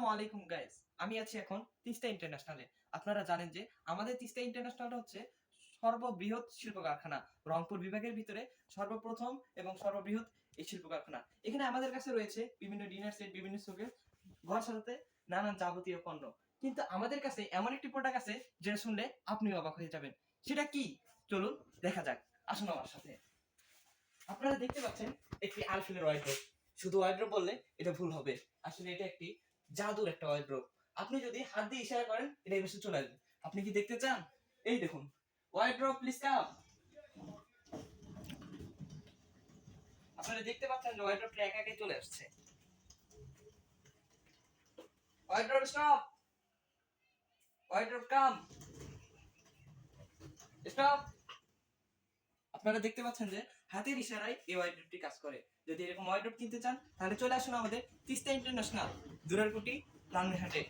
আসসালামু আলাইকুম গাইস। আমি আছি এখন তিস্তা ইন্টারন্যাশনালে। আপনারা জানেন যে আমাদের তিস্তা ইন্টারন্যাশনালটা হচ্ছে সর্ববৃহৎ শিল্প কারখানা। রংপুর বিভাগের ভিতরে সর্বপ্রথম এবং সর্ববৃহৎ এই শিল্প কারখানা। এখানে আমাদের কাছে রয়েছে বিভিন্ন ডিনার সেট, বিভিন্ন শোকেস, ঘর সাজাতে নানান যাবতীয় পণ্য। কিন্তু আমাদের কাছে এমন একটি প্রোডাক্ট আছে যেটা শুনলে আপনিও অবাক হয়ে যাবেন। সেটা কি? চলুন দেখা যাক। আসুন আমার সাথে। আপনারা দেখতে পাচ্ছেন একটি আলফিনের ওয়ার্ড্রোব। শুধু ওয়ার্ড্রোব বললে এটা ভুল হবে। আসলে এটা একটি জাদুর একটা ওয়ার্ড্রোব। আপনি যদি হাত দিয়ে ইশারা করেন এটা এই পাশে চলে আসবে। আপনি কি দেখতে চান? এই দেখুন, ওয়ার্ড্রোব প্লিজ কাম। আপনারা দেখতে পাচ্ছেন যে ওয়ার্ড্রোবটা একা একাই চলে আসছে। ওয়ার্ড্রোব স্টপ, ওয়ার্ড্রোব কাম, স্টপ। আপনারা দেখতে পাচ্ছেন যে হাতের ইশারায় এই ওয়ার্ড্রোবটি কাজ করে। যদি এরকম ওয়ার্ড্রোব কিনতে চান তাহলে চলে আসুন আমাদের তিস্তা ইন্টারন্যাশনাল, দুরারকুটি, লালমিরহাটে।